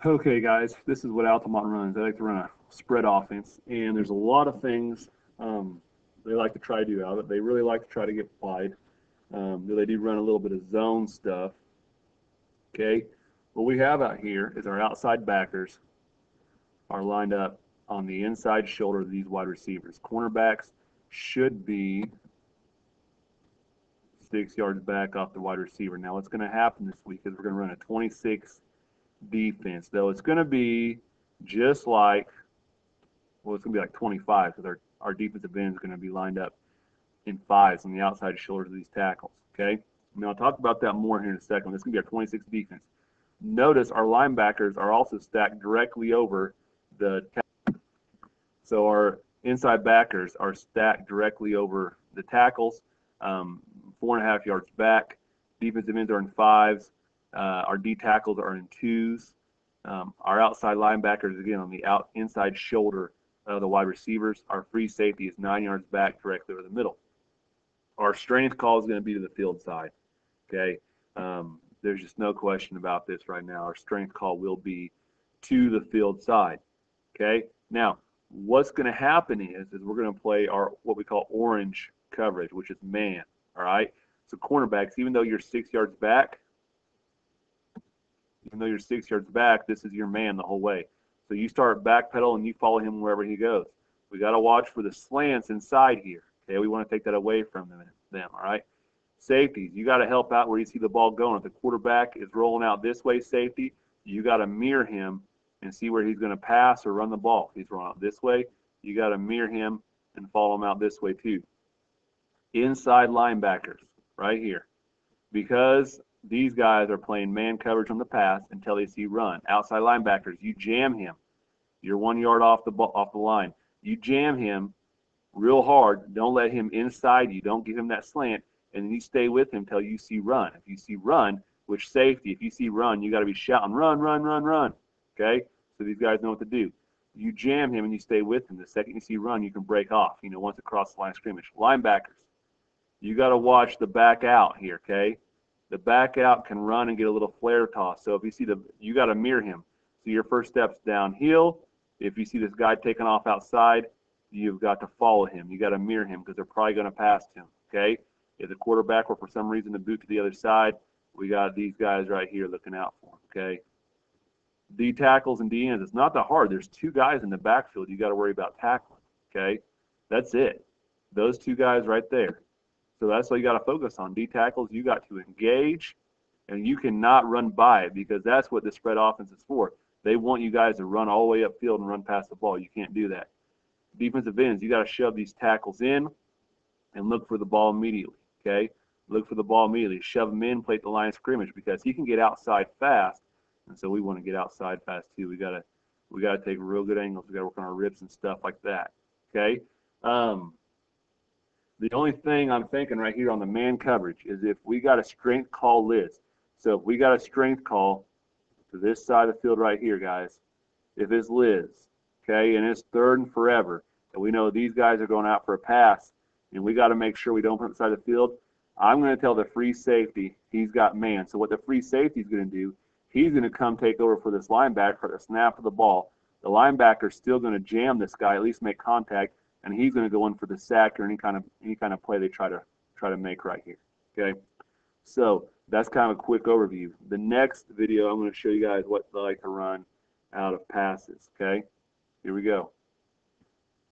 Okay, guys, this is what Altamont runs. They like to run a spread offense, and there's a lot of things they like to try to do out of it. They really like to try to get wide. They do run a little bit of zone stuff. Okay, what we have out here is our outside backers are lined up on the inside shoulder of these wide receivers. Cornerbacks should be 6 yards back off the wide receiver. Now, what's going to happen this week is we're going to run a 26 defense, though it's going to be just like, well, it's going to be like 25 because our defensive end is going to be lined up in fives on the outside shoulders of these tackles. Okay, now I'll talk about that more here in a second. This is going to be our 26 defense. Notice our linebackers are also stacked directly over the tackles. So our inside backers are stacked directly over the tackles, 4.5 yards back. Defensive ends are in fives. Our D tackles are in twos. Our outside linebackers, again, on the inside shoulder of the wide receivers. Our free safety is 9 yards back directly over the middle. Our strength call is going to be to the field side. Okay, there's just no question about this right now. Our strength call will be to the field side. Okay, now what's going to happen is we're going to play our what we call orange coverage, which is man. All right, so cornerbacks, even though you're 6 yards back, this is your man the whole way. So you start backpedal and you follow him wherever he goes. We got to watch for the slants inside here. Okay, we want to take that away from them. All right. Safeties, you got to help out where you see the ball going. If the quarterback is rolling out this way, safety, you got to mirror him and see where he's going to pass or run the ball. If he's rolling out this way, you got to mirror him and follow him out this way too. Inside linebackers, right here, because these guys are playing man coverage on the pass until they see run. Outside linebackers, you jam him. You're 1 yard off the line. You jam him real hard. Don't let him inside you. Don't give him that slant, and then you stay with him until you see run. If you see run, which safety, if you see run, you got to be shouting, run, run, run, run. Okay? So these guys know what to do. You jam him and you stay with him. The second you see run, you can break off, once across the line of scrimmage. Linebackers, you got to watch the back out here, okay? The back out can run and get a little flare toss. So if you see you got to mirror him. So your first step's downhill. If you see this guy taking off outside, you've got to follow him. You got to mirror him because they're probably going to pass him, okay? If the quarterback were for some reason to boot to the other side, we got these guys right here looking out for him, okay? D tackles and D ends, it's not that hard. There's two guys in the backfield you got to worry about tackling, okay? That's it. Those two guys right there. So that's what you got to focus on. D tackles, you got to engage, and you cannot run by it because that's what the spread offense is for. They want you guys to run all the way upfield and run past the ball. You can't do that. Defensive ends, you got to shove these tackles in and look for the ball immediately, okay? Look for the ball immediately. Shove him in, play at the line of scrimmage because he can get outside fast, and so we want to get outside fast too. We gotta take real good angles. We got to work on our ribs and stuff like that, okay? The only thing I'm thinking right here on the man coverage is if we got a strength call list. So if we got a strength call to this side of the field right here, guys, if it's Liz, okay, and it's third and forever, and we know these guys are going out for a pass, and we got to make sure we don't put it side of the field, I'm going to tell the free safety he's got man. So what the free safety is going to do, he's going to come take over for this linebacker for the snap of the ball. The linebacker's still going to jam this guy, at least make contact, and he's going to go in for the sack or any kind of play they try to make right here. Okay, so that's kind of a quick overview. The next video, I'm going to show you guys what they like to run out of passes. Okay, here we go.